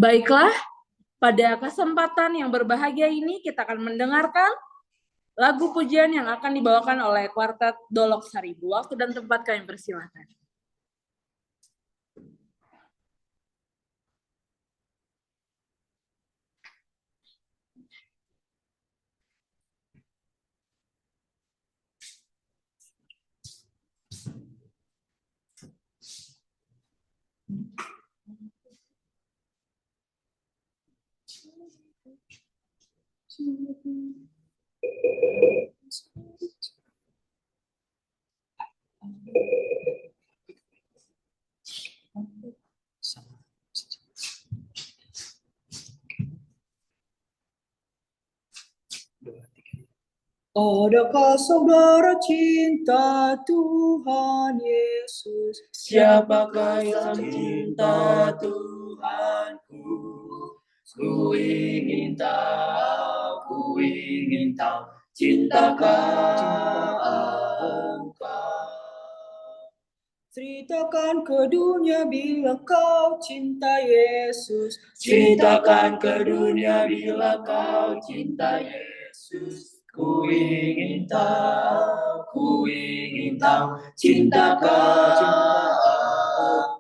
Baiklah, pada kesempatan yang berbahagia ini kita akan mendengarkan lagu pujian yang akan dibawakan oleh Kuartet Dolok Saribu. Waktu dan tempat kami persilakan. Adakah saudara cinta Tuhan Yesus? Siapakah yang cinta Tuhanku? Ku ingin tahu cintakah engkau? Ceritakan ke dunia bila kau cinta Yesus. Ceritakan ke dunia bila kau cinta Yesus. Ku ingin tahu cintakah engkau?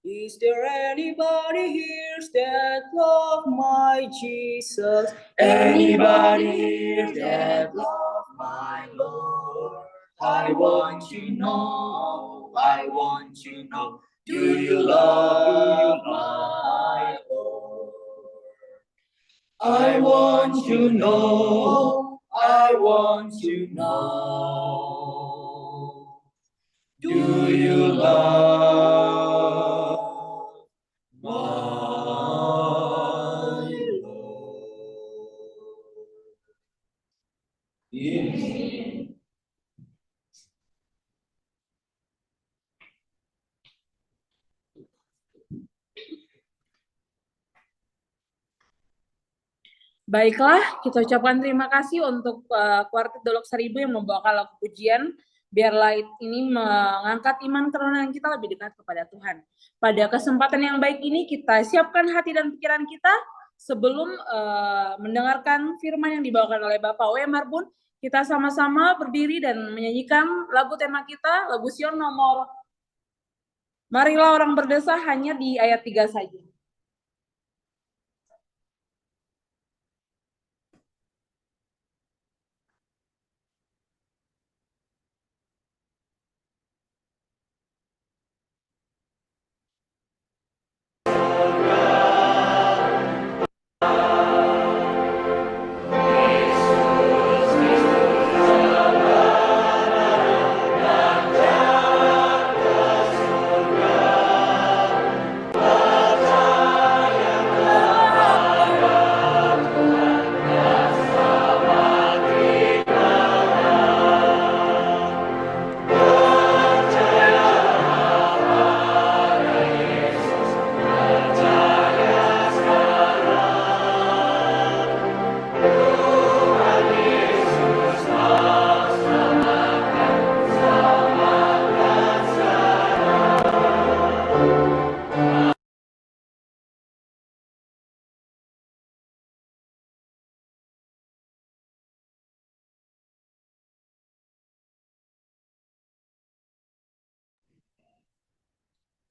Is there anybody here that love my Jesus? Anybody here that love my Lord? I want to know, do you love my Lord? I want to know, do you love my Lord? Yes. Baiklah, kita ucapkan terima kasih untuk Kuartet Dolok Saribu yang membawakan lagu pujian. Biarlah ini mengangkat iman kerohanian kita lebih dekat kepada Tuhan. Pada kesempatan yang baik ini kita siapkan hati dan pikiran kita sebelum mendengarkan firman yang dibawakan oleh Bapak W. Marbun. Kita sama-sama berdiri dan menyanyikan lagu tema kita, lagu Sion nomor Marilah Orang Berdesah, hanya di ayat 3 saja.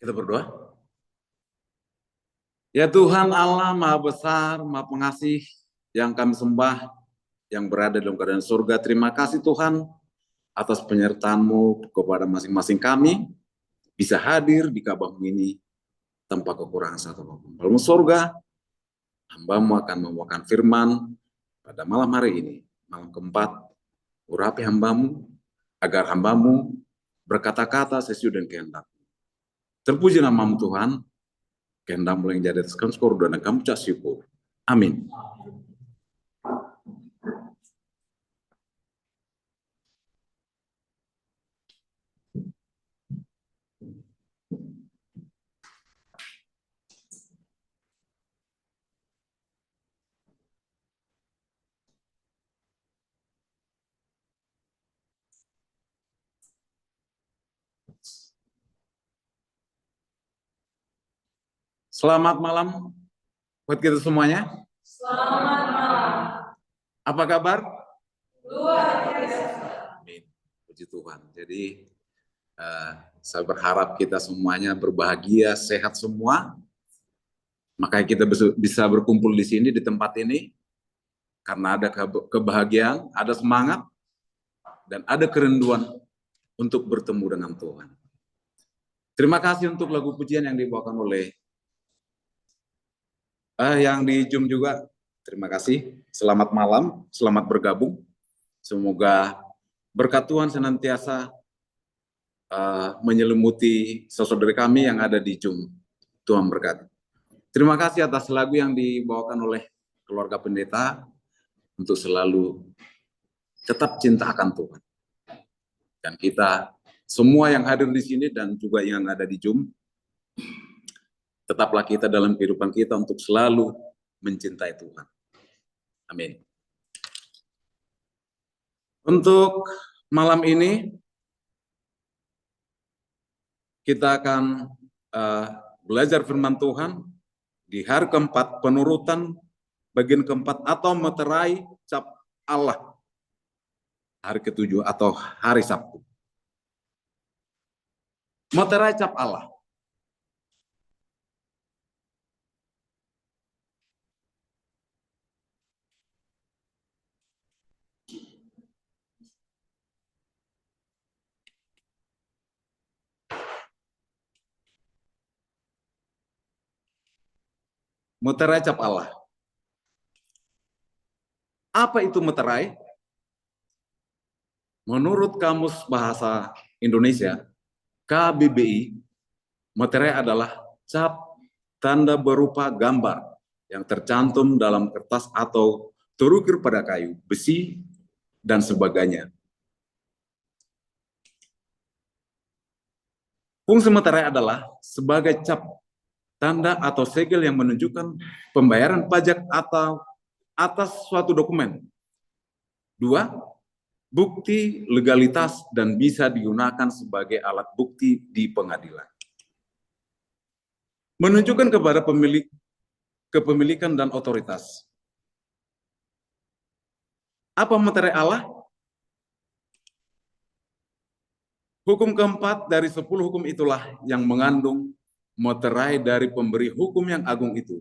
Kita berdoa. Ya Tuhan Allah Maha Besar, Maha Pengasih, yang kami sembah, yang berada dalam keadaan surga. Terima kasih Tuhan atas penyertaan-Mu kepada masing-masing kami, bisa hadir di Kabah-Mu ini tanpa kekurangan satu apapun. Dalam surga, hamba-Mu akan membawakan firman pada malam hari ini, malam keempat. Urapi hamba-Mu, agar hamba-Mu berkata-kata sesuai dengan kehendak. Terpuji nama-Mu Tuhan, kehendak-Mu yang jadi atas kami syukur dan kami ucap syukur. Amin. Selamat malam buat kita semuanya. Selamat malam. Apa kabar? Luar biasa. Amin. Puji Tuhan. Jadi saya berharap kita semuanya berbahagia, sehat semua. Makanya kita bisa berkumpul di sini, di tempat ini, karena ada kebahagiaan, ada semangat, dan ada kerinduan untuk bertemu dengan Tuhan. Terima kasih untuk lagu pujian yang dibawakan oleh yang di Zoom juga. Terima kasih. Selamat malam, selamat bergabung. Semoga berkat Tuhan senantiasa menyelimuti saudara kami yang ada di Zoom. Tuhan berkati. Terima kasih atas lagu yang dibawakan oleh keluarga pendeta untuk selalu tetap cinta akan Tuhan. Dan kita semua yang hadir di sini dan juga yang ada di Zoom, tetaplah kita dalam kehidupan kita untuk selalu mencintai Tuhan. Amin. Untuk malam ini, kita akan belajar firman Tuhan di hari keempat, penurutan bagian keempat atau meterai cap Allah. Hari ketujuh atau hari Sabtu. Meterai cap Allah. Meterai cap Allah. Apa itu meterai? Menurut Kamus Bahasa Indonesia, KBBI, meterai adalah cap tanda berupa gambar yang tercantum dalam kertas atau terukir pada kayu, besi, dan sebagainya. Fungsi meterai adalah sebagai cap tanda atau segel yang menunjukkan pembayaran pajak atau atas suatu dokumen. 2. Bukti legalitas dan bisa digunakan sebagai alat bukti di pengadilan. Menunjukkan kepada pemilik kepemilikan dan otoritas. Apa meterai Allah? Hukum keempat dari 10 hukum itulah yang mengandung meterai dari pemberi hukum yang agung itu,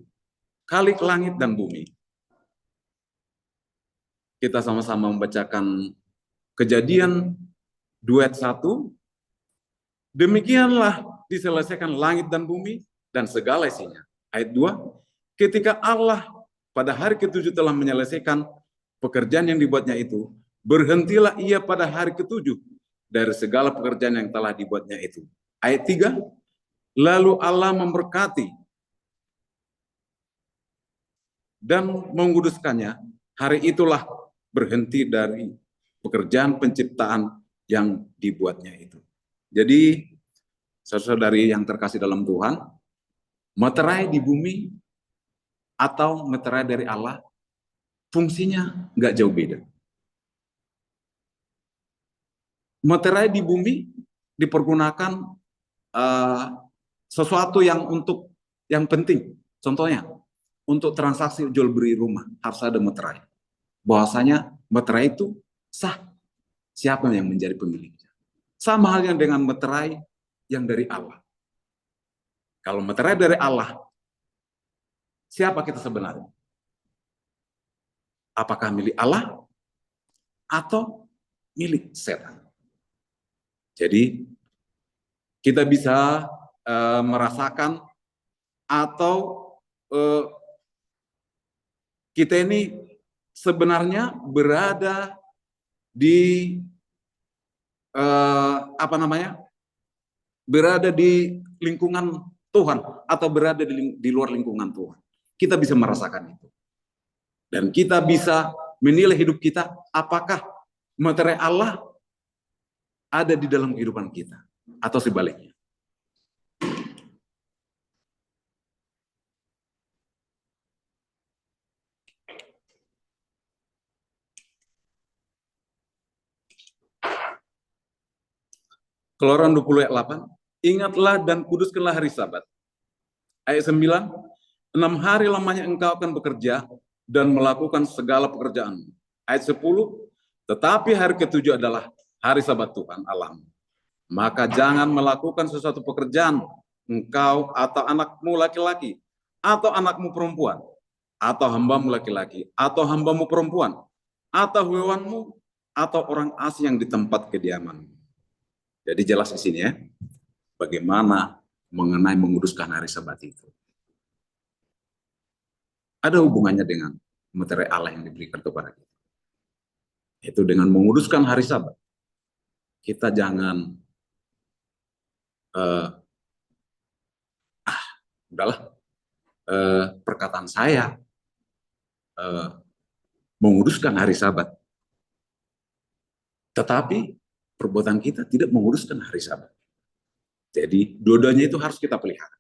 Khalik langit dan bumi. Kita sama-sama membacakan Kejadian 2:1. Demikianlah diselesaikan langit dan bumi dan segala isinya. Ayat 2. Ketika Allah pada hari ketujuh telah menyelesaikan pekerjaan yang dibuatnya itu, berhentilah ia pada hari ketujuh dari segala pekerjaan yang telah dibuatnya itu. Ayat 3. Lalu Allah memberkati dan menguduskannya. Hari itulah berhenti dari pekerjaan penciptaan yang dibuatnya itu. Jadi, saudara-saudari yang terkasih dalam Tuhan, meterai di bumi atau meterai dari Allah, fungsinya nggak jauh beda. Meterai di bumi dipergunakan sesuatu yang penting. Contohnya, untuk transaksi jual beli rumah harus ada meterai. Bahwasanya meterai itu sah. Siapa yang menjadi pemiliknya? Sama halnya dengan meterai yang dari Allah. Kalau meterai dari Allah, siapa kita sebenarnya? Apakah milik Allah atau milik setan? Jadi kita bisa merasakan atau kita ini sebenarnya berada di berada di lingkungan Tuhan atau berada di luar lingkungan Tuhan. Kita bisa merasakan itu. Dan kita bisa menilai hidup kita apakah meterai Allah ada di dalam kehidupan kita atau sebaliknya. Keluaran 20 ayat 8, ingatlah dan kuduskanlah hari Sabat. Ayat 9, 6 hari lamanya engkau akan bekerja dan melakukan segala pekerjaan. Ayat 10, tetapi hari ketujuh adalah hari Sabat Tuhan Allahmu. Maka jangan melakukan sesuatu pekerjaan, engkau atau anakmu laki-laki, atau anakmu perempuan, atau hambamu laki-laki, atau hambamu perempuan, atau hewanmu, atau orang asing yang di tempat kediamanmu. Jadi jelas di sini ya, bagaimana mengenai menguduskan hari Sabat itu. Ada hubungannya dengan materi Allah yang diberikan kepada kita. Itu dengan menguduskan hari Sabat. Kita jangan udahlah, perkataan saya menguduskan hari Sabat. Tetapi perbuatan kita tidak menguduskan hari Sabat. Jadi dua-duanya itu harus kita pelihara.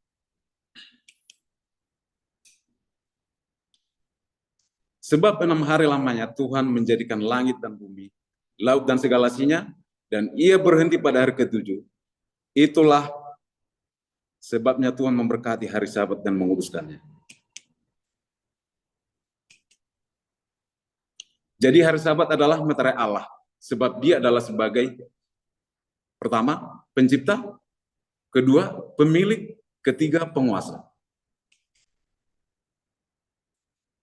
Sebab 6 hari lamanya Tuhan menjadikan langit dan bumi, laut dan segala isinya, dan ia berhenti pada hari ketujuh. Itulah sebabnya Tuhan memberkati hari Sabat dan menguduskannya. Jadi hari Sabat adalah materi Allah, sebab dia adalah sebagai pertama, pencipta, kedua, pemilik, ketiga, penguasa.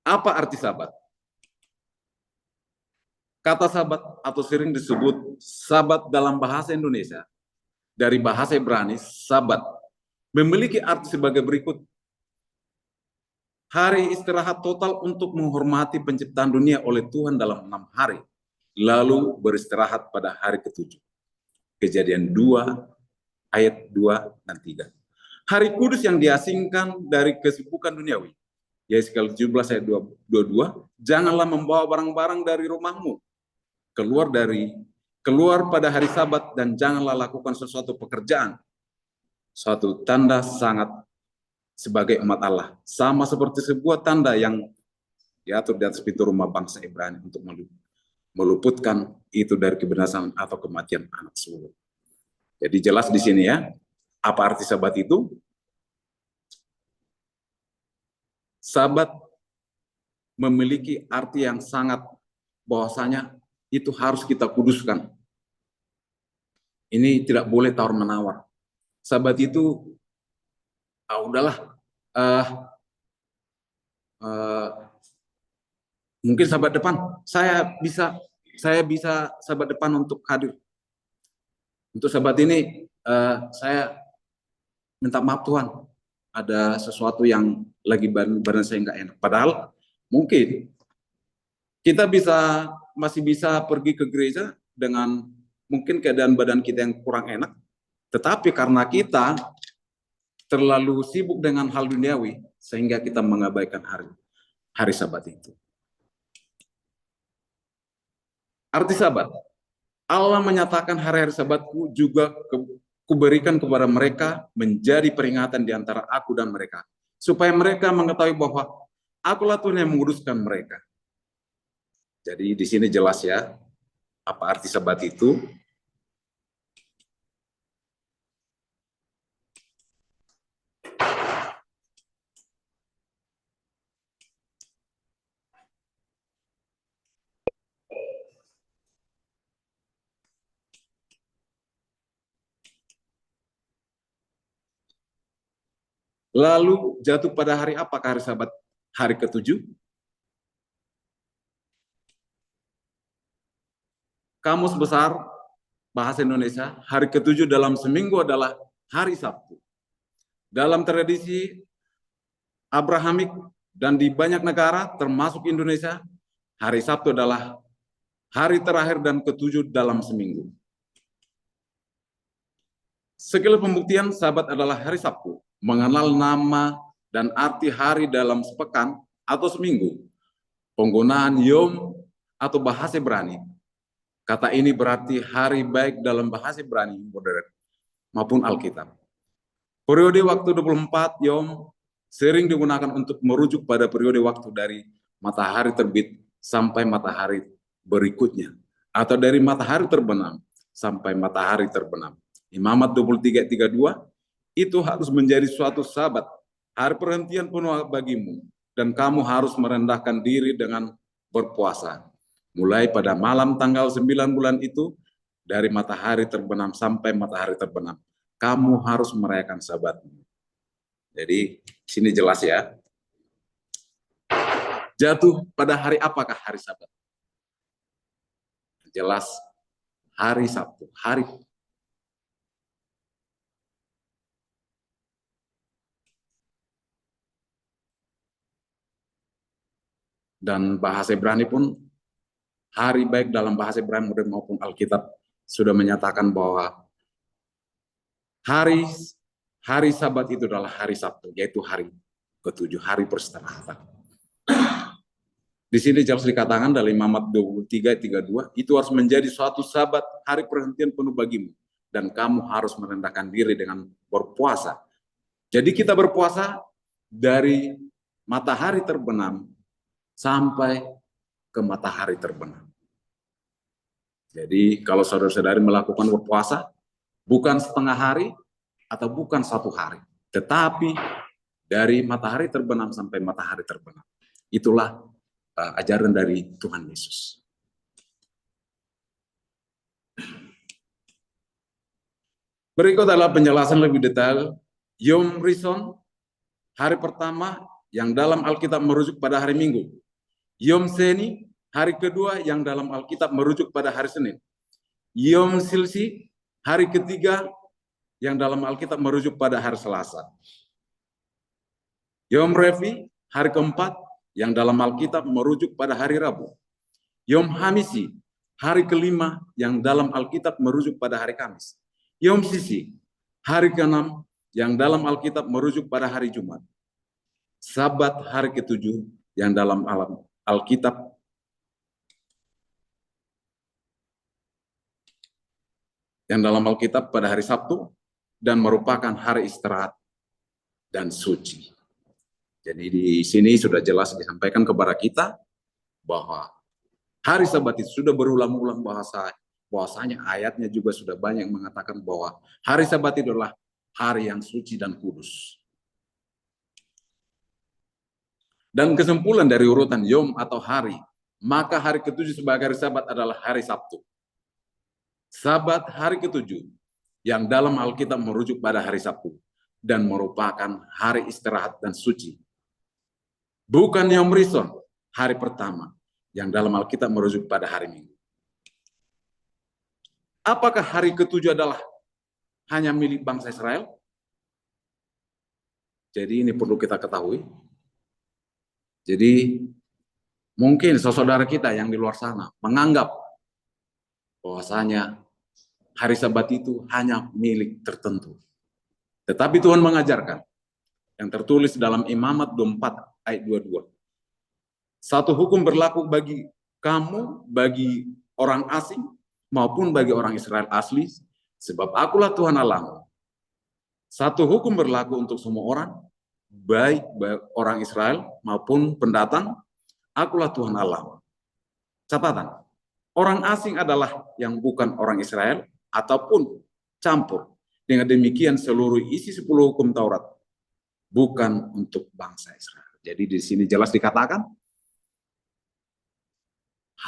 Apa arti Sabat? Kata Sabat atau sering disebut Sabat dalam bahasa Indonesia, dari bahasa Ibrani, Sabat, memiliki arti sebagai berikut. Hari istirahat total untuk menghormati penciptaan dunia oleh Tuhan dalam 6 hari, lalu beristirahat pada hari ketujuh. Kejadian 2, ayat 2 dan 3. Hari kudus yang diasingkan dari kesibukan duniawi. Yeskiel 17 ayat 22, janganlah membawa barang-barang dari rumahmu keluar pada hari Sabat, dan janganlah lakukan sesuatu pekerjaan. Suatu tanda sangat sebagai umat Allah, sama seperti sebuah tanda yang diatur di atas pintu rumah bangsa Ibrani untuk meluputkan itu dari kebinasan atau kematian anak sulung. Jadi jelas di sini ya, apa arti Sabat itu? Sabat memiliki arti yang sangat, bahwasanya itu harus kita kuduskan. Ini tidak boleh tawar-menawar. Sabat itu, mungkin Sabat depan saya bisa Sabat depan untuk hadir. Untuk Sabat ini saya minta maaf Tuhan, ada sesuatu yang lagi badan saya nggak enak. Padahal mungkin kita masih bisa pergi ke gereja dengan mungkin keadaan badan kita yang kurang enak, tetapi karena kita terlalu sibuk dengan hal duniawi sehingga kita mengabaikan hari Sabat itu. Arti Sabat, Allah menyatakan hari-hari Sabatku juga kuberikan kepada mereka menjadi peringatan di antara aku dan mereka, supaya mereka mengetahui bahwa akulah Tuhan yang menguduskan mereka. Jadi di sini jelas ya, apa arti Sabat itu. Lalu jatuh pada hari apakah hari Sabat? Hari ketujuh. Kamus Besar Bahasa Indonesia, hari ketujuh dalam seminggu adalah hari Sabtu. Dalam tradisi Abrahamik dan di banyak negara, termasuk Indonesia, hari Sabtu adalah hari terakhir dan ketujuh dalam seminggu. Sekilas pembuktian, Sabat adalah hari Sabtu, mengenal nama dan arti hari dalam sepekan atau seminggu. Penggunaan Yom atau bahasa Ibrani. Kata ini berarti hari baik dalam bahasa Ibrani modern maupun Alkitab. Periode waktu 24 Yom sering digunakan untuk merujuk pada periode waktu dari matahari terbit sampai matahari berikutnya, atau dari matahari terbenam sampai matahari terbenam. Imamat 23:32 itu harus menjadi suatu Sabat, hari perhentian penuh bagimu, dan kamu harus merendahkan diri dengan berpuasa. Mulai pada malam tanggal 9 bulan itu, dari matahari terbenam sampai matahari terbenam, kamu harus merayakan Sabatmu. Jadi sini jelas ya. Jatuh pada hari apakah hari Sabat? Jelas hari Sabtu, hari dan bahasa Ibrani pun hari, baik dalam bahasa Ibrani maupun Alkitab sudah menyatakan bahwa hari Sabat itu adalah hari Sabtu, yaitu hari ke-7, hari peristirahatan. Di sini jelas dikatakan dalam Imamat 23:32, itu harus menjadi suatu Sabat, hari perhentian penuh bagimu, dan kamu harus merendahkan diri dengan berpuasa. Jadi kita berpuasa dari matahari terbenam sampai ke matahari terbenam. Jadi kalau saudara-saudari melakukan berpuasa, bukan setengah hari atau bukan 1 hari, tetapi dari matahari terbenam sampai matahari terbenam. Itulah ajaran dari Tuhan Yesus. Berikut adalah penjelasan lebih detail. Yom Rishon, hari pertama yang dalam Alkitab merujuk pada hari Minggu. Yom Sheni, hari kedua yang dalam Alkitab merujuk pada hari Senin. Yom Silsi, hari ketiga yang dalam Alkitab merujuk pada hari Selasa. Yom Revi, hari keempat yang dalam Alkitab merujuk pada hari Rabu. Yom Hamisi, hari kelima yang dalam Alkitab merujuk pada hari Kamis. Yom Sisi, hari ke-6 yang dalam Alkitab merujuk pada hari Jumat. Sabat, hari ke-7 yang dalam Alkitab pada hari Sabtu, dan merupakan hari istirahat dan suci. Jadi di sini sudah jelas disampaikan kepada kita bahwa hari Sabat itu sudah berulang-ulang bahwasanya ayatnya juga sudah banyak mengatakan bahwa hari Sabat itu adalah hari yang suci dan kudus. Dan kesimpulan dari urutan yom atau hari, maka hari ke-7 sebagai hari Sabat adalah hari Sabtu. Sabat hari ke-7 yang dalam Alkitab merujuk pada hari Sabtu dan merupakan hari istirahat dan suci. Bukan Yom Rishon, hari pertama yang dalam Alkitab merujuk pada hari Minggu. Apakah hari ke-7 adalah hanya milik bangsa Israel? Jadi ini perlu kita ketahui. Jadi mungkin saudara kita yang di luar sana menganggap bahwasanya hari Sabat itu hanya milik tertentu. Tetapi Tuhan mengajarkan yang tertulis dalam Imamat 24 ayat 22. Satu hukum berlaku bagi kamu, bagi orang asing, maupun bagi orang Israel asli, sebab akulah Tuhan Allahmu. Satu hukum berlaku untuk semua orang, baik orang Israel maupun pendatang, akulah Tuhan Allahmu. Catatan, orang asing adalah yang bukan orang Israel, ataupun campur. Dengan demikian seluruh isi 10 hukum Taurat bukan untuk bangsa Israel. Jadi di sini jelas dikatakan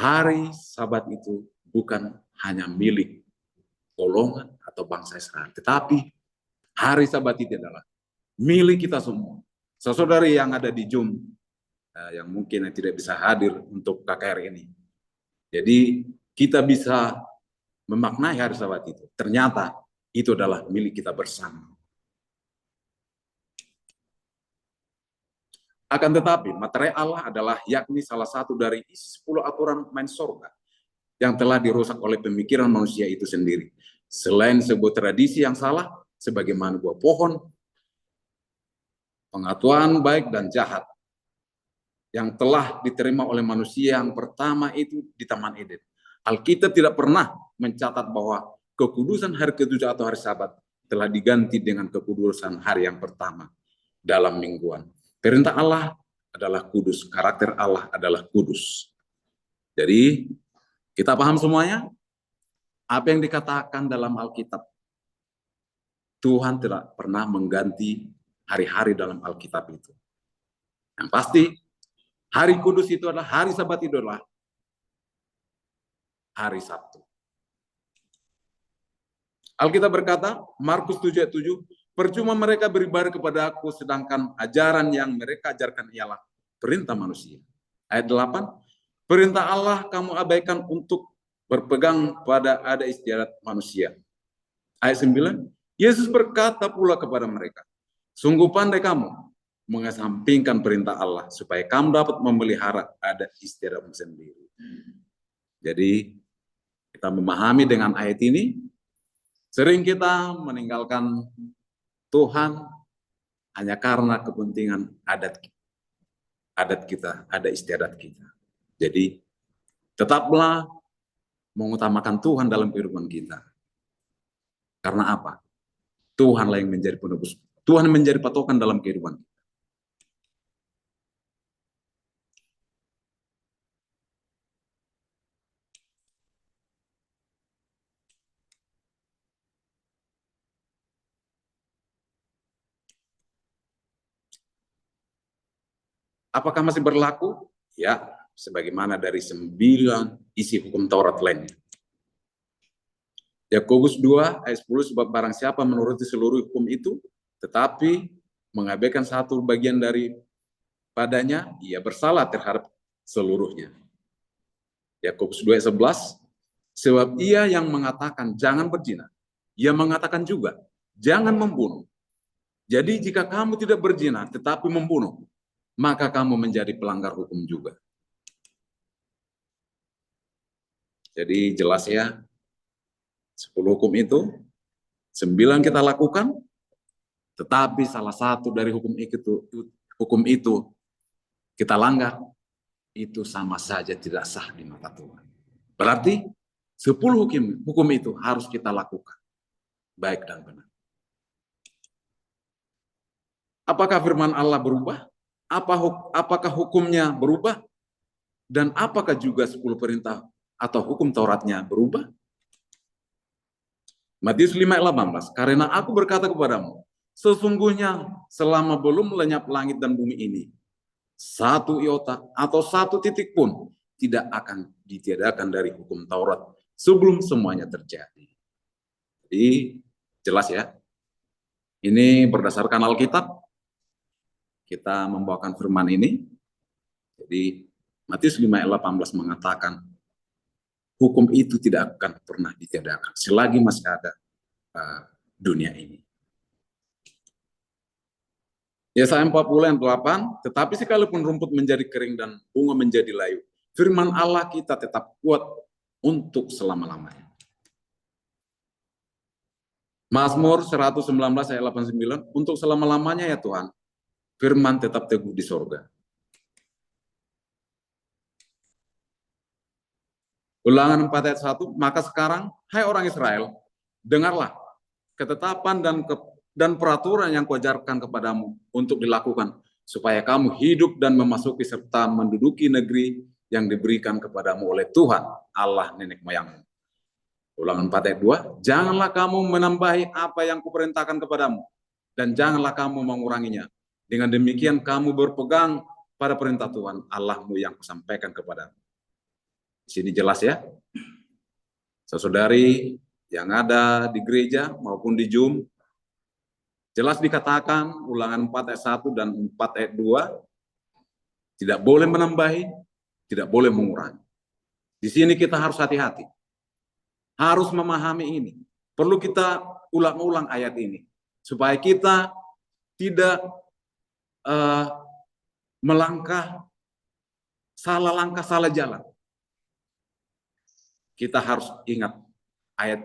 hari Sabat itu bukan hanya milik golongan atau bangsa Israel, tetapi hari Sabat itu adalah milik kita semua. Saudari yang ada di Zoom, yang mungkin tidak bisa hadir untuk KKR ini. Jadi kita bisa memaknai hari Sabat itu. Ternyata itu adalah milik kita bersama. Akan tetapi, materai Allah adalah yakni salah satu dari isi 10 aturan main surga yang telah dirusak oleh pemikiran manusia itu sendiri. Selain sebuah tradisi yang salah, sebagaimana buah pohon, pengetahuan baik dan jahat yang telah diterima oleh manusia yang pertama itu di Taman Eden. Alkitab tidak pernah mencatat bahwa kekudusan hari ke-7 atau hari Sabat telah diganti dengan kekudusan hari yang pertama dalam mingguan. Perintah Allah adalah kudus, karakter Allah adalah kudus. Jadi kita paham semuanya apa yang dikatakan dalam Alkitab. Tuhan tidak pernah mengganti hari-hari dalam Alkitab itu. Yang pasti, hari kudus itu adalah, hari Sabat itu adalah hari Sabtu. Alkitab berkata, Markus 7:7, percuma mereka beribadah kepada aku, sedangkan ajaran yang mereka ajarkan ialah perintah manusia. Ayat 8, perintah Allah kamu abaikan untuk berpegang pada adat istiadat manusia. Ayat 9, Yesus berkata pula kepada mereka, sungguh pandai kamu mengesampingkan perintah Allah supaya kamu dapat memelihara adat istiadatmu sendiri. Jadi kita memahami dengan ayat ini, sering kita meninggalkan Tuhan hanya karena kepentingan adat kita, adat istiadat kita. Jadi tetaplah mengutamakan Tuhan dalam kehidupan kita. Karena apa? Tuhanlah yang menjadi penebus. Tuhan menjadi patokan dalam kehidupan kita. Apakah masih berlaku? Ya, sebagaimana dari 9 isi hukum Taurat lainnya. Yakobus 2 ayat 10, sebab barang siapa menuruti seluruh hukum itu, tetapi mengabaikan satu bagian dari padanya, ia bersalah terhadap seluruhnya. Yakobus 2 ayat 11, sebab ia yang mengatakan jangan berzina, ia mengatakan juga jangan membunuh. Jadi jika kamu tidak berzina tetapi membunuh, maka kamu menjadi pelanggar hukum juga. Jadi jelas ya, 10 hukum itu, 9 kita lakukan, tetapi salah satu dari hukum itu kita langgar, itu sama saja tidak sah di mata Tuhan. Berarti 10 hukum itu harus kita lakukan, baik dan benar. Apakah firman Allah berubah? Apakah hukumnya berubah? Dan apakah juga 10 perintah atau hukum Tauratnya berubah? Matius 5:18, karena aku berkata kepadamu, sesungguhnya selama belum lenyap langit dan bumi ini, satu iota atau satu titik pun tidak akan ditiadakan dari hukum Taurat sebelum semuanya terjadi. Jadi jelas ya, ini berdasarkan Alkitab. Kita membawakan firman ini. Jadi Matius 5:18 mengatakan hukum itu tidak akan pernah ditiadakan selagi masih ada dunia ini. Yesaya 40:8, tetapi sekalipun rumput menjadi kering dan bunga menjadi layu, firman Allah kita tetap kuat untuk selama-lamanya. Mazmur 119 ayat 89, untuk selama-lamanya ya Tuhan, firman tetap teguh di sorga. Ulangan 4 ayat 1, maka sekarang, hai orang Israel, dengarlah ketetapan dan peraturan yang kuajarkan kepadamu untuk dilakukan, supaya kamu hidup dan memasuki serta menduduki negeri yang diberikan kepadamu oleh Tuhan, Allah nenek moyangmu. Ulangan 4 ayat 2, janganlah kamu menambahi apa yang kuperintahkan kepadamu, dan janganlah kamu menguranginya. Dengan demikian kamu berpegang pada perintah Tuhan Allahmu yang kusampaikan kepadamu. Di sini jelas ya, saudari yang ada di gereja maupun di Zoom, jelas dikatakan ulangan 4 ayat 1 dan 4 ayat 2, tidak boleh menambahi, tidak boleh mengurangi. Di sini kita harus hati-hati, harus memahami ini. Perlu kita ulang-ulang ayat ini, supaya kita tidak melangkah, salah jalan. Kita harus ingat ayat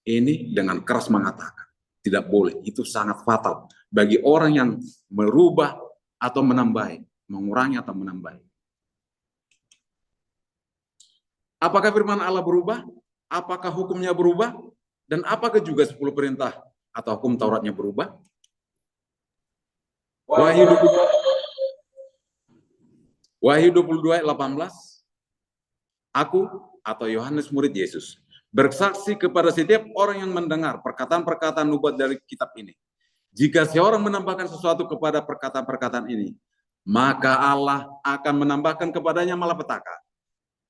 ini dengan keras mengatakan, tidak boleh, itu sangat fatal bagi orang yang merubah atau menambahi, mengurangi atau menambahi. Apakah firman Allah berubah? Apakah hukumnya berubah? Dan apakah juga 10 perintah atau hukum Tauratnya berubah? Wahyu 22 ayat 18, aku atau Yohanes murid Yesus bersaksi kepada setiap orang yang mendengar perkataan-perkataan nubuat dari kitab ini. Jika seorang menambahkan sesuatu kepada perkataan-perkataan ini, maka Allah akan menambahkan kepadanya malapetaka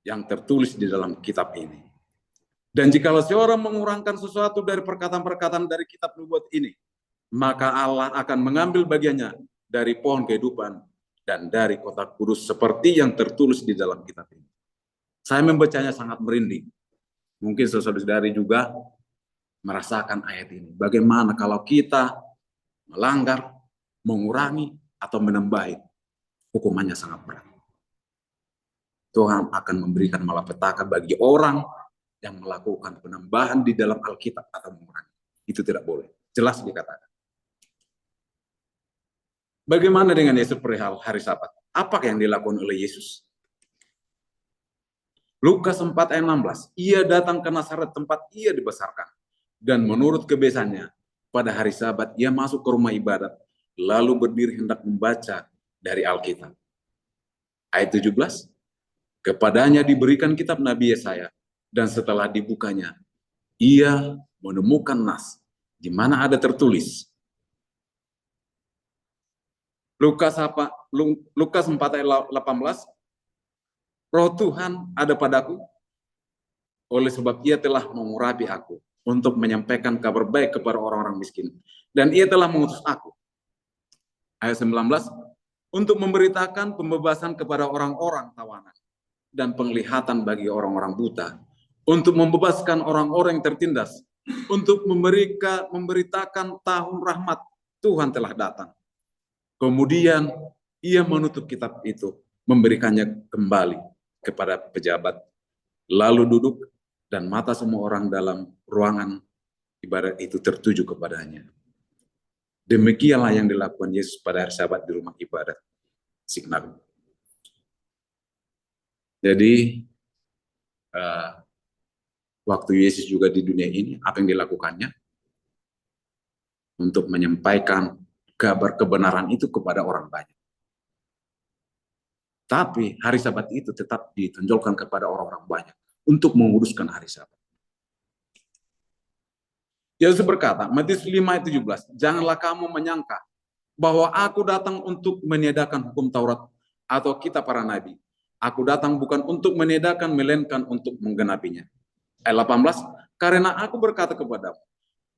yang tertulis di dalam kitab ini. Dan jikalau seorang mengurangkan sesuatu dari perkataan-perkataan dari kitab nubuat ini, maka Allah akan mengambil bagiannya dari pohon kehidupan dan dari kota kudus seperti yang tertulis di dalam kitab ini. Saya membacanya sangat merinding. Mungkin saudara-saudari juga merasakan ayat ini. Bagaimana kalau kita melanggar, mengurangi, atau menambahi, hukumannya sangat berat. Tuhan akan memberikan malapetaka bagi orang yang melakukan penambahan di dalam Alkitab atau mengurangi. Itu tidak boleh. Jelas dikatakan. Bagaimana dengan Yesus perihal hari Sabat? Apa yang dilakukan oleh Yesus? Lukas 4 ayat 16. Ia datang ke Nazaret tempat ia dibesarkan. Dan menurut kebiasaannya, pada hari Sabat ia masuk ke rumah ibadat, lalu berdiri hendak membaca dari Alkitab. Ayat 17, kepadanya diberikan kitab Nabi Yesaya, dan setelah dibukanya, ia menemukan nas, di mana ada tertulis. Lukas 4 ayat 18, Roh Tuhan ada padaku, oleh sebab ia telah mengurapi aku, untuk menyampaikan kabar baik kepada orang-orang miskin. Dan ia telah mengutus aku. Ayat 19, untuk memberitakan pembebasan kepada orang-orang tawanan dan penglihatan bagi orang-orang buta, untuk membebaskan orang-orang yang tertindas, untuk memberitakan tahun rahmat Tuhan telah datang. Kemudian ia menutup kitab itu, memberikannya kembali kepada pejabat, lalu duduk, dan mata semua orang dalam ruangan ibadat itu tertuju kepadanya. Demikianlah yang dilakukan Yesus pada hari Sabat di rumah ibadat Signarum. Jadi waktu Yesus juga di dunia ini, apa yang dilakukannya? Untuk menyampaikan kabar kebenaran itu kepada orang banyak. Tapi hari Sabat itu tetap ditonjolkan kepada orang-orang banyak untuk menguruskan hari Sabat. Yesus berkata, Matius 5 ayat 17, janganlah kamu menyangka bahwa aku datang untuk meniadakan hukum Taurat atau kitab para nabi. Aku datang bukan untuk meniadakan, melainkan untuk menggenapinya. Ayat 18, karena aku berkata kepadamu,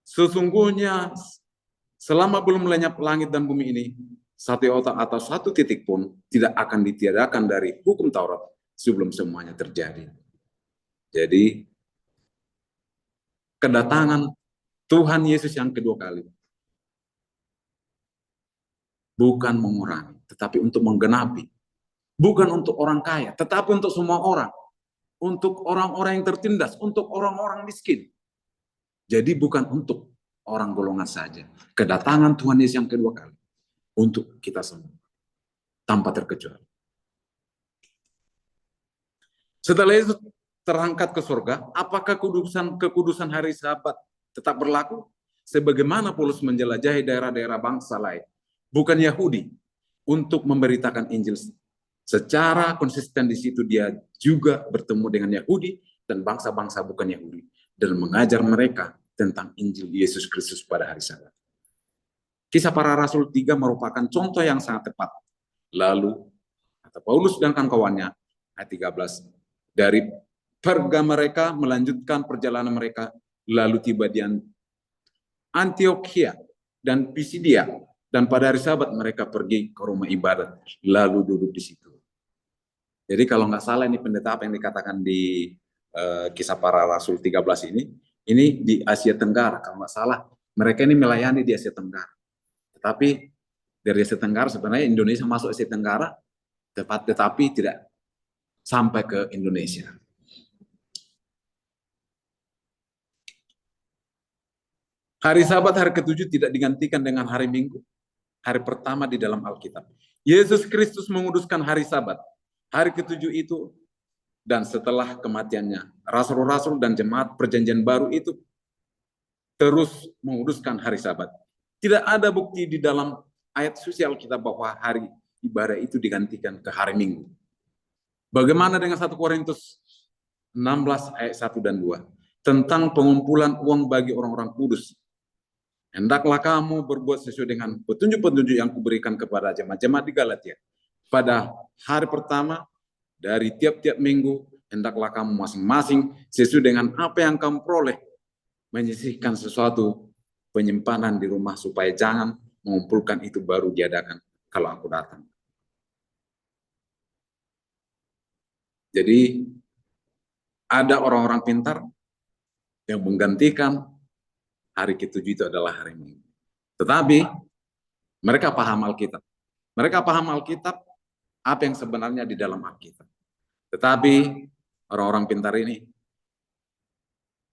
sesungguhnya selama belum lenyap langit dan bumi ini, satu otak atau satu titik pun tidak akan ditiadakan dari hukum Taurat sebelum semuanya terjadi. Jadi, kedatangan Tuhan Yesus yang kedua kali bukan mengurangi, tetapi untuk menggenapi. Bukan untuk orang kaya, tetapi untuk semua orang. Untuk orang-orang yang tertindas, untuk orang-orang miskin. Jadi bukan untuk orang golongan saja. Kedatangan Tuhan Yesus yang kedua kali untuk kita semua, tanpa terkecuali. Setelah Yesus terangkat ke surga, apakah kekudusan hari Sabat tetap berlaku? Sebagaimana Paulus menjelajahi daerah-daerah bangsa lain, bukan Yahudi, untuk memberitakan Injil secara konsisten. Di situ dia juga bertemu dengan Yahudi dan bangsa-bangsa bukan Yahudi, dan mengajar mereka tentang Injil Yesus Kristus pada hari Sabat. Kisah Para Rasul 3 merupakan contoh yang sangat tepat. Lalu, kata Paulus dan kawan-kawannya, ayat 13, dari Perga mereka melanjutkan perjalanan mereka, lalu tiba di Antioquia dan Pisidia, dan pada hari Sabat mereka pergi ke rumah ibadat, lalu duduk di situ. Jadi kalau nggak salah ini pendeta apa yang dikatakan di Kisah Para Rasul 13 ini di Asia Tenggara, kalau nggak salah mereka ini melayani di Asia Tenggara. Tetapi dari Asia Tenggara sebenarnya Indonesia masuk Asia Tenggara, tetapi tidak sampai ke Indonesia. Hari Sabat, hari ke-7 tidak digantikan dengan hari Minggu, hari pertama di dalam Alkitab. Yesus Kristus menguduskan hari Sabat, hari ke-7 itu, dan setelah kematiannya, rasul-rasul dan jemaat perjanjian baru itu terus menguduskan hari Sabat. Tidak ada bukti di dalam ayat suci Alkitab bahwa hari ibadah itu digantikan ke hari Minggu. Bagaimana dengan 1 Korintus 16 ayat 1 dan 2 tentang pengumpulan uang bagi orang-orang kudus Hendaklah kamu berbuat sesuai dengan petunjuk-petunjuk yang kuberikan kepada jemaat-jemaat di Galatia. Pada hari pertama dari tiap-tiap minggu, hendaklah kamu masing-masing sesuai dengan apa yang kamu peroleh, menyisihkan sesuatu penyimpanan di rumah supaya jangan mengumpulkan itu baru diadakan kalau aku datang. Jadi ada orang-orang pintar yang menggantikan hari ketujuh itu adalah hari Minggu. Tetapi mereka paham Alkitab. Mereka paham Alkitab apa yang sebenarnya di dalam Alkitab. Tetapi orang-orang pintar ini,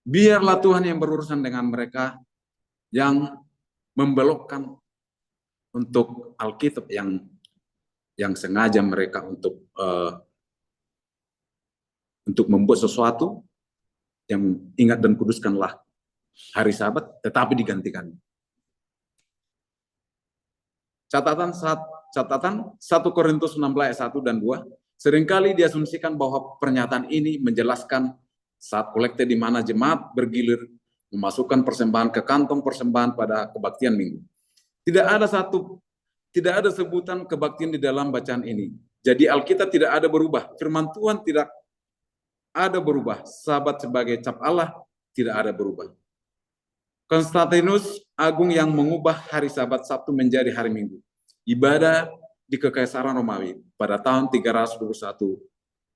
biarlah Tuhan yang berurusan dengan mereka, yang membelokkan untuk Alkitab yang sengaja mereka untuk membuat sesuatu yang ingat dan kuduskanlah hari Sabat, tetapi digantikan. Catatan 1 Korintus 16 ayat 1 dan 2, seringkali diasumsikan bahwa pernyataan ini menjelaskan saat kolekte di mana jemaat bergilir memasukkan persembahan ke kantong persembahan pada kebaktian minggu. Tidak ada sebutan kebaktian di dalam bacaan ini. Jadi Alkitab tidak ada berubah, firman Tuhan tidak ada berubah, Sabat sebagai cap Allah tidak ada berubah. Konstantinus Agung yang mengubah hari Sabat Sabtu menjadi hari Minggu, ibadah di Kekaisaran Romawi pada tahun 321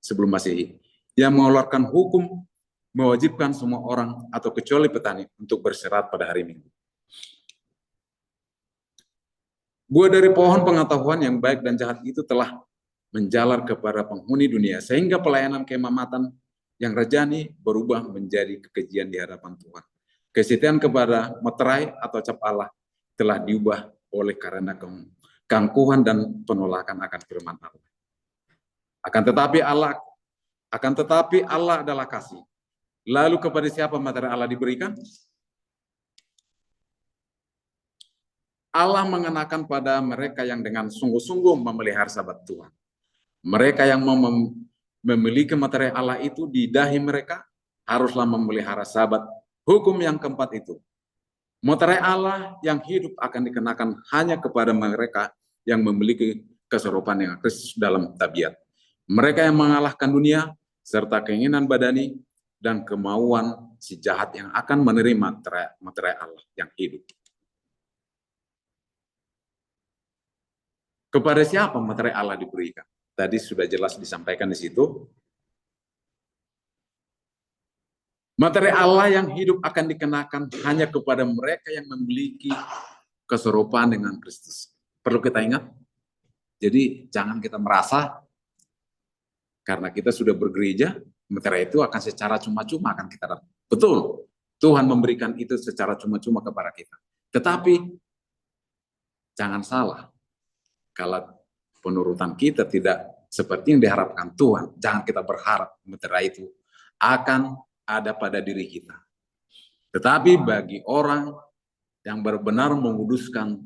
sebelum Masehi, yang mengeluarkan hukum mewajibkan semua orang atau kecuali petani untuk berserat pada hari Minggu. Buah dari pohon pengetahuan yang baik dan jahat itu telah menjalar kepada penghuni dunia, sehingga pelayanan keimamatan yang rajani berubah menjadi kekejian di hadapan Tuhan. Kesetiaan kepada meterai atau cap Allah telah diubah oleh karena keangkuhan dan penolakan akan firman Allah. Akan tetapi Allah adalah kasih. Lalu kepada siapa meterai Allah diberikan? Allah mengenakan pada mereka yang dengan sungguh-sungguh memelihara Sabat Tuhan. Mereka yang memiliki meterai Allah itu di dahi mereka haruslah memelihara Sabat. Hukum yang keempat itu, meterai Allah yang hidup akan dikenakan hanya kepada mereka yang memiliki keserupaan dengan Kristus dalam tabiat. Mereka yang mengalahkan dunia serta keinginan badani dan kemauan si jahat yang akan menerima meterai Allah yang hidup. Kepada siapa meterai Allah diberikan? Tadi sudah jelas disampaikan di situ. Meterai Allah yang hidup akan dikenakan hanya kepada mereka yang memiliki keserupaan dengan Kristus. Perlu kita ingat. Jadi jangan kita merasa karena kita sudah bergereja, meterai itu akan secara cuma-cuma akan kita dapat. Betul, Tuhan memberikan itu secara cuma-cuma kepada kita. Tetapi jangan salah. Kalau penurutan kita tidak seperti yang diharapkan Tuhan, jangan kita berharap meterai itu akan ada pada diri kita. Tetapi bagi orang yang benar-benar menguduskan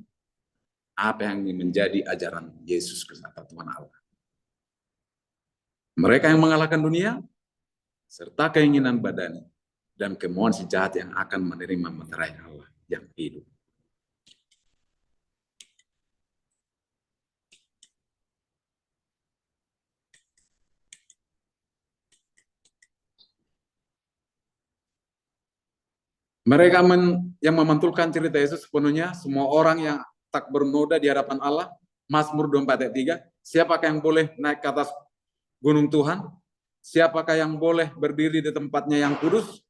apa yang menjadi ajaran Yesus Kristus atau Tuhan Allah. Mereka yang mengalahkan dunia, serta keinginan badani, dan kemauan si jahat yang akan menerima meterai Allah yang hidup. Mereka yang memantulkan cerita Yesus sepenuhnya, semua orang yang tak bernoda di hadapan Allah, Mazmur 24 ayat 3, siapakah yang boleh naik ke atas gunung Tuhan? Siapakah yang boleh berdiri di tempatnya yang kudus?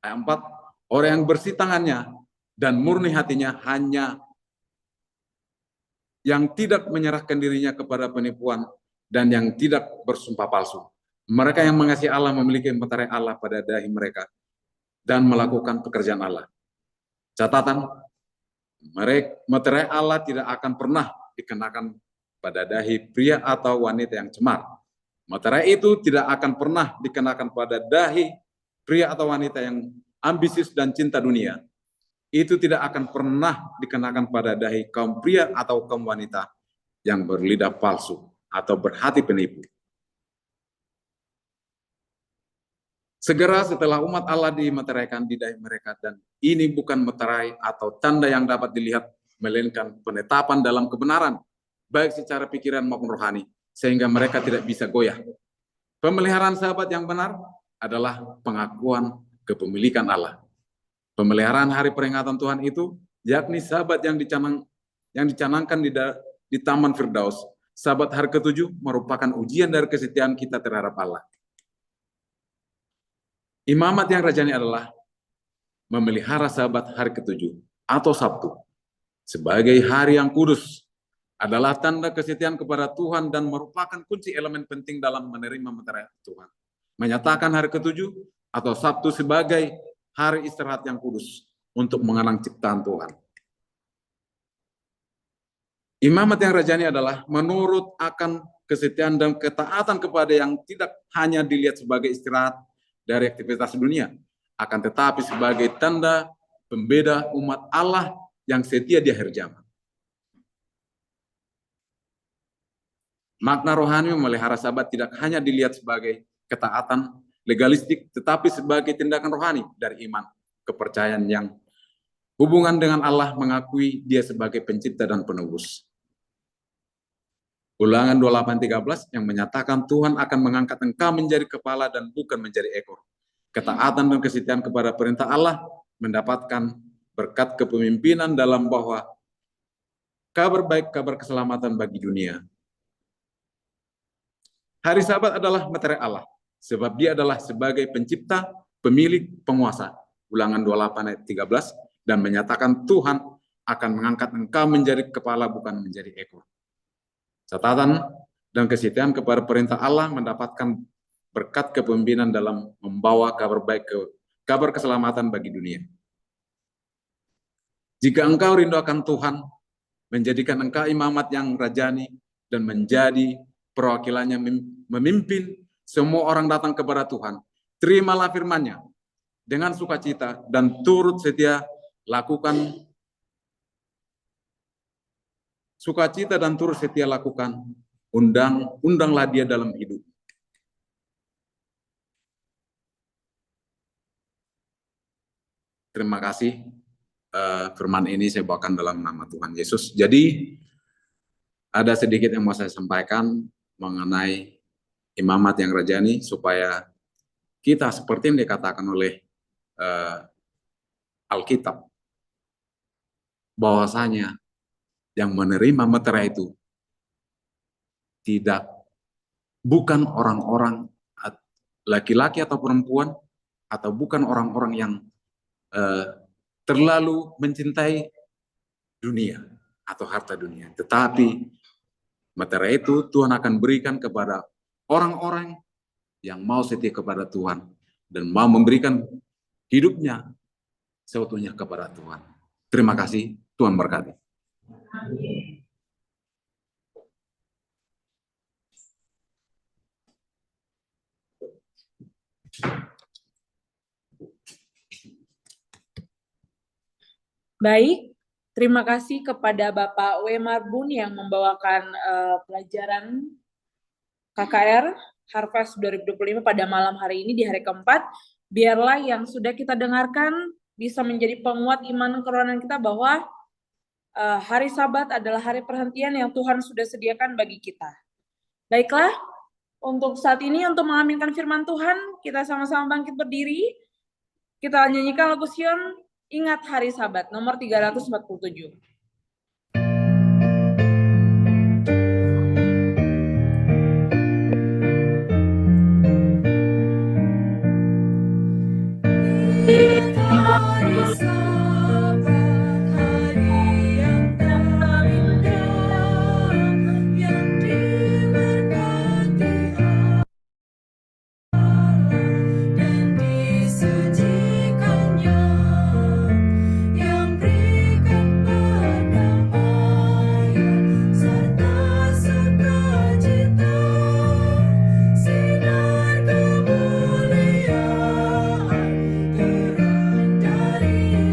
Ayat 4, orang yang bersih tangannya dan murni hatinya, hanya yang tidak menyerahkan dirinya kepada penipuan dan yang tidak bersumpah palsu. Mereka yang mengasihi Allah memiliki meterai Allah pada dahi mereka dan melakukan pekerjaan Allah. Catatan, meterai Allah tidak akan pernah dikenakan pada dahi pria atau wanita yang cemar. Meterai itu tidak akan pernah dikenakan pada dahi pria atau wanita yang ambisius dan cinta dunia. Itu tidak akan pernah dikenakan pada dahi kaum pria atau kaum wanita yang berlidah palsu atau berhati penipu. Segera setelah umat Allah dimeteraikan di dahi mereka, dan ini bukan meterai atau tanda yang dapat dilihat, melainkan penetapan dalam kebenaran, baik secara pikiran maupun rohani, sehingga mereka tidak bisa goyah. Pemeliharaan sahabat yang benar adalah pengakuan kepemilikan Allah. Pemeliharaan hari peringatan Tuhan itu, yakni sahabat yang dicanangkan di Taman Firdaus, sahabat hari ke-7 merupakan ujian dari kesetiaan kita terhadap Allah. Imamat yang rajani adalah memelihara sahabat hari ke-7 atau Sabtu sebagai hari yang kudus, adalah tanda kesetiaan kepada Tuhan dan merupakan kunci elemen penting dalam menerima meterai Tuhan. Menyatakan hari ke-7 atau Sabtu sebagai hari istirahat yang kudus untuk mengenang ciptaan Tuhan. Imamat yang rajani adalah menurut akan kesetiaan dan ketaatan kepada yang tidak hanya dilihat sebagai istirahat dari aktivitas dunia, akan tetapi sebagai tanda pembeda umat Allah yang setia di akhir zaman. Makna rohani memelihara sahabat tidak hanya dilihat sebagai ketaatan legalistik, tetapi sebagai tindakan rohani dari iman, kepercayaan yang hubungan dengan Allah, mengakui Dia sebagai pencipta dan penebus. Ulangan 28:13 yang menyatakan Tuhan akan mengangkat engkau menjadi kepala dan bukan menjadi ekor. Ketaatan dan kesetiaan kepada perintah Allah mendapatkan berkat kepemimpinan dalam bahwa kabar baik, kabar keselamatan bagi dunia. Hari Sabat adalah meterai Allah, sebab Dia adalah sebagai pencipta, pemilik, penguasa. Ulangan 28:13 dan menyatakan Tuhan akan mengangkat engkau menjadi kepala bukan menjadi ekor. Catatan dan kesetiaan kepada perintah Allah mendapatkan berkat kepemimpinan dalam membawa kabar baik, kabar keselamatan bagi dunia. Jika engkau rindu akan Tuhan, menjadikan engkau imamat yang rajani dan menjadi perwakilannya memimpin semua orang datang kepada Tuhan, terimalah firman-Nya dengan sukacita dan turut setia lakukan sukacita dan turut setia lakukan, undanglah dia dalam hidup. Terima kasih. Firman ini saya bawakan dalam nama Tuhan Yesus. Jadi ada sedikit yang mau saya sampaikan mengenai imamat yang rajani, supaya kita seperti yang dikatakan oleh Alkitab, bahwasanya yang menerima meterai itu bukan orang-orang laki-laki atau perempuan, atau bukan orang-orang yang terlalu mencintai dunia atau harta dunia, tetapi meterai itu Tuhan akan berikan kepada orang-orang yang mau setia kepada Tuhan dan mau memberikan hidupnya seutuhnya kepada Tuhan. Terima kasih, Tuhan berkati. Baik, terima kasih kepada Bapak W. Marbun yang membawakan pelajaran KKR Harvest 2025 pada malam hari ini di hari keempat. Biarlah yang sudah kita dengarkan bisa menjadi penguat iman kerohanian kita bahwa hari Sabat adalah hari perhentian yang Tuhan sudah sediakan bagi kita. Baiklah, untuk saat ini untuk mengaminkan firman Tuhan, kita sama-sama bangkit berdiri. Kita nyanyikan lagu Sion, Ingat Hari Sabat, nomor 347. Sinar kemuliaan turun dari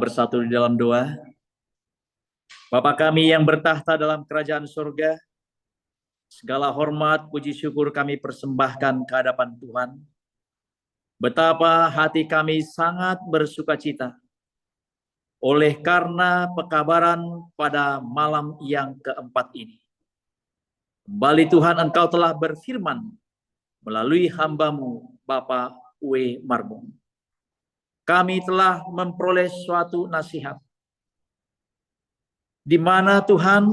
bersatu di dalam doa. Bapa kami yang bertahta dalam kerajaan surga, segala hormat, puji syukur kami persembahkan ke hadapan Tuhan. Betapa hati kami sangat bersukacita oleh karena pekabaran pada malam yang keempat ini. Kembali Tuhan, Engkau telah berfirman melalui hamba-Mu Bapak W. Marbun. Kami telah memperoleh suatu nasihat, di mana Tuhan,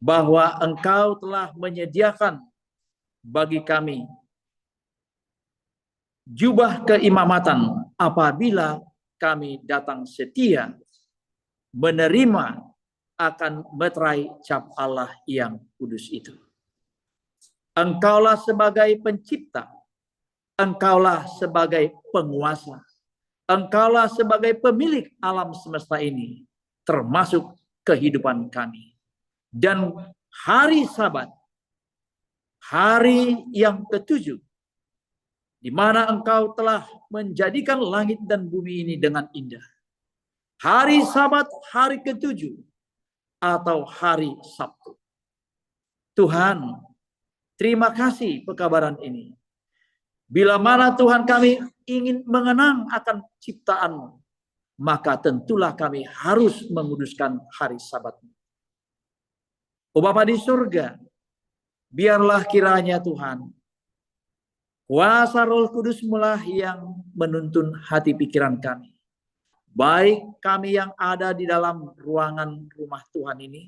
bahwa Engkau telah menyediakan bagi kami jubah keimamatan apabila kami datang setia menerima akan meterai cap Allah yang kudus itu. Engkaulah sebagai pencipta, Engkaulah sebagai penguasa, Engkaulah sebagai pemilik alam semesta ini, termasuk kehidupan kami. Dan hari Sabat, hari yang ketujuh, di mana Engkau telah menjadikan langit dan bumi ini dengan indah. Hari Sabat, hari ketujuh, atau hari Sabtu. Tuhan, terima kasih pekabaran ini. Bila mana Tuhan kami ingin mengenang akan ciptaan-Mu, maka tentulah kami harus menguduskan hari Sabat-Mu. Oh Bapa di surga, biarlah kiranya Tuhan, kuasa Roh Kudus-Mu lah yang menuntun hati pikiran kami. Baik kami yang ada di dalam ruangan rumah Tuhan ini,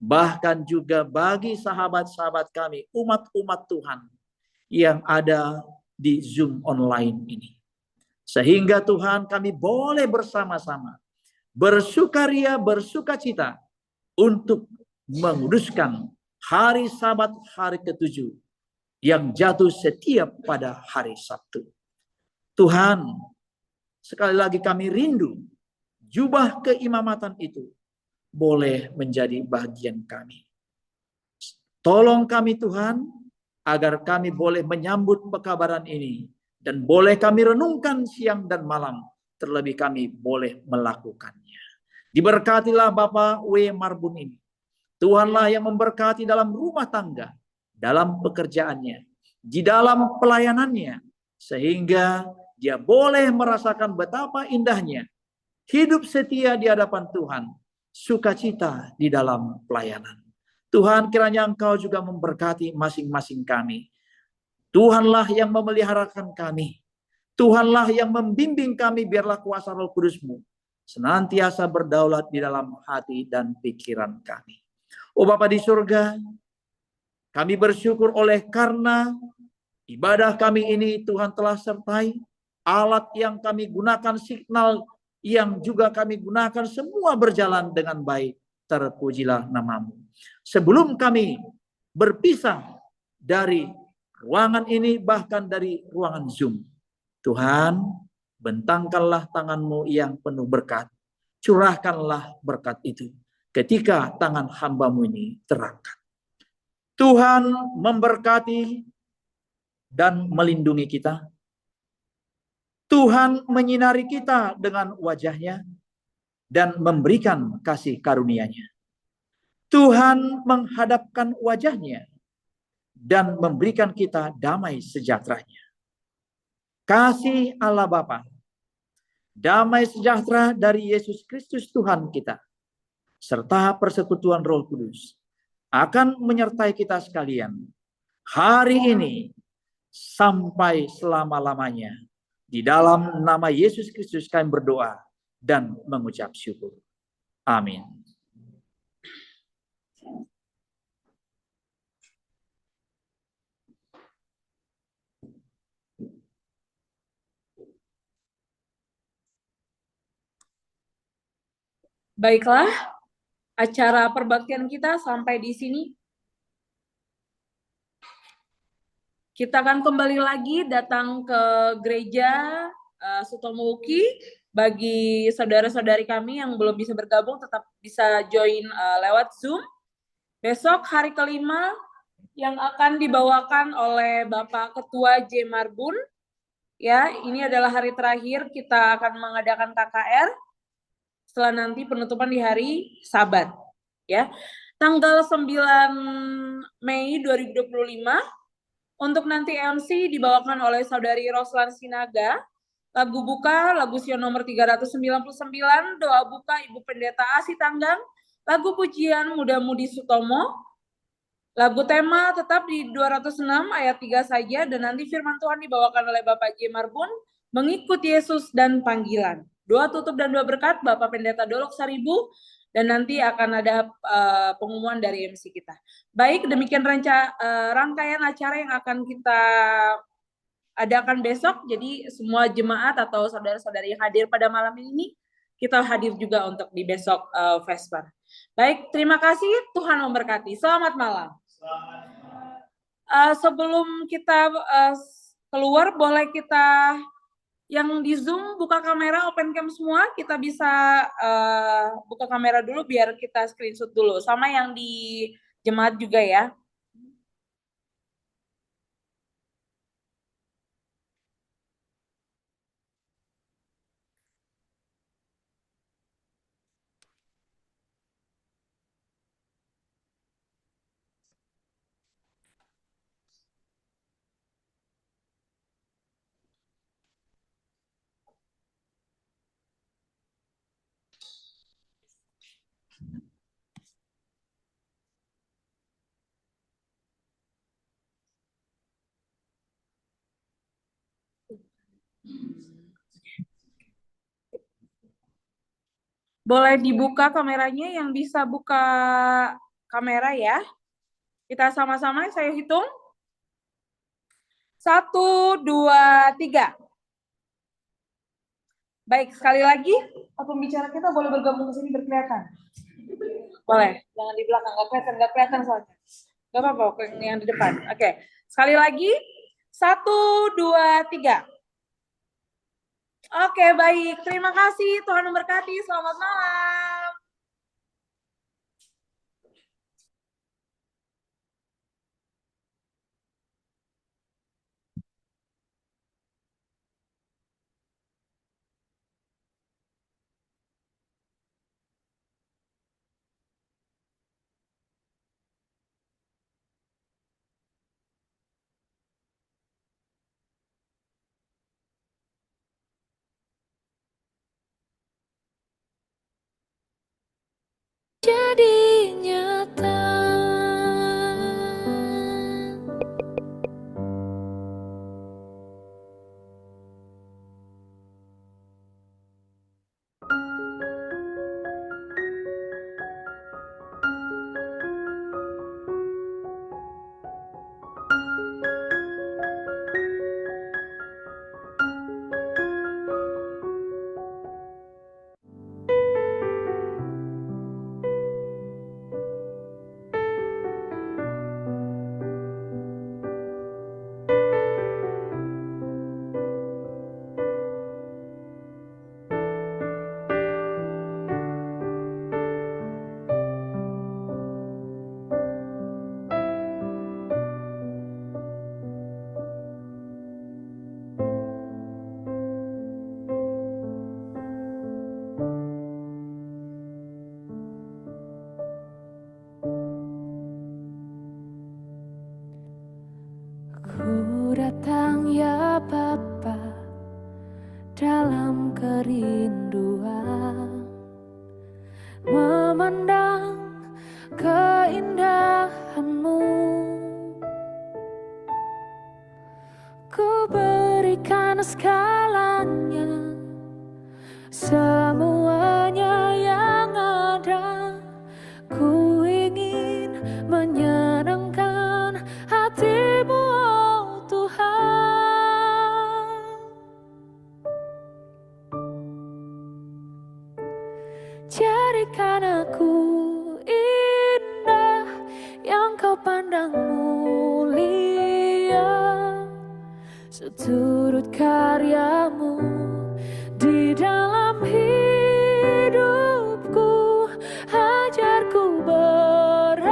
bahkan juga bagi sahabat-sahabat kami, umat-umat Tuhan yang ada di Zoom online ini. Sehingga Tuhan kami boleh bersama-sama bersukaria, bersukacita untuk menguduskan hari Sabat, hari ketujuh yang jatuh setiap pada hari Sabtu. Tuhan, sekali lagi kami rindu jubah keimamatan itu boleh menjadi bagian kami. Tolong kami Tuhan, agar kami boleh menyambut pekabaran ini dan boleh kami renungkan siang dan malam, terlebih kami boleh melakukannya. Diberkatilah Bapak W. Marbun ini. Tuhanlah yang memberkati dalam rumah tangga, dalam pekerjaannya, di dalam pelayanannya, sehingga dia boleh merasakan betapa indahnya hidup setia di hadapan Tuhan, sukacita di dalam pelayanan. Tuhan, kiranya Engkau juga memberkati masing-masing kami. Tuhanlah yang memeliharakan kami. Tuhanlah yang membimbing kami, biarlah kuasa Roh Kudus-Mu senantiasa berdaulat di dalam hati dan pikiran kami. Oh Bapa di surga, kami bersyukur oleh karena ibadah kami ini Tuhan telah sertai, alat yang kami gunakan, signal yang juga kami gunakan, semua berjalan dengan baik. Terpujilah nama-Mu. Sebelum kami berpisah dari ruangan ini, bahkan dari ruangan Zoom, Tuhan, bentangkanlah tangan-Mu yang penuh berkat. Curahkanlah berkat itu ketika tangan hamba-Mu ini terangkat. Tuhan memberkati dan melindungi kita. Tuhan menyinari kita dengan wajah-Nya dan memberikan kasih karunia-Nya. Tuhan menghadapkan wajah-Nya dan memberikan kita damai sejahtera-Nya. Kasih Allah Bapa, damai sejahtera dari Yesus Kristus Tuhan kita, serta persekutuan Roh Kudus akan menyertai kita sekalian hari ini sampai selama-lamanya. Di dalam nama Yesus Kristus kami berdoa dan mengucap syukur. Amin. Baiklah, acara perbaktian kita sampai di sini. Kita akan kembali lagi datang ke gereja Sutomo Uki. Bagi saudara-saudari kami yang belum bisa bergabung, tetap bisa join lewat Zoom. Besok hari kelima yang akan dibawakan oleh Bapak Ketua J. Marbun. Ya, ini adalah hari terakhir kita akan mengadakan KKR. setelah nanti penutupan di hari Sabat. Ya, tanggal 9 Mei 2025 untuk nanti MC dibawakan oleh Saudari Roslan Sinaga. Lagu buka, lagu Sion nomor 399, doa buka Ibu Pendeta Asi Tanggang, lagu pujian Muda Mudi Sutomo, lagu tema tetap di 206 ayat 3 saja, dan nanti firman Tuhan dibawakan oleh Bapak J. Marbun, mengikut Yesus dan panggilan. Doa tutup dan doa berkat Bapak Pendeta Dolok Saribu, dan nanti akan ada pengumuman dari MC kita. Baik, demikian rangkaian acara yang akan kita adakan besok. Jadi semua jemaat atau saudara-saudari yang hadir pada malam ini, kita hadir juga untuk di besok Vesper. Baik, terima kasih. Tuhan memberkati. Selamat malam. Sebelum kita keluar, boleh kita yang di Zoom buka kamera, open cam semua. Kita bisa buka kamera dulu biar kita screenshot dulu. Sama yang di jemaat juga ya. Boleh dibuka kameranya, yang bisa buka kamera ya. Kita sama-sama, saya hitung. 1, 2, 3. Baik, sekali lagi, pembicara kita boleh bergabung ke sini berkelihatan. Boleh, jangan di belakang, nggak kelihatan soalnya. Nggak apa-apa, yang di depan. Oke, sekali lagi. 1, 2, 3. Oke, baik. Terima kasih. Tuhan memberkati. Selamat malam. Jadi nyata. Ku datang ya Bapa dalam kerinduan, memandang keindahan-Mu. Ku berikan segalanya, semuanya yang ada. Ku ingin menyenangkan hati-Mu, oh Tuhan. Jadikan aku indah yang Kau pandang mulia, seturut karya-Mu di dalam hidupku. Ajarku berharap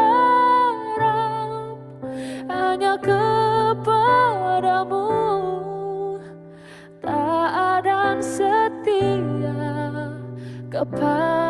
hanya kepada-Mu, taat dan setia kepada apa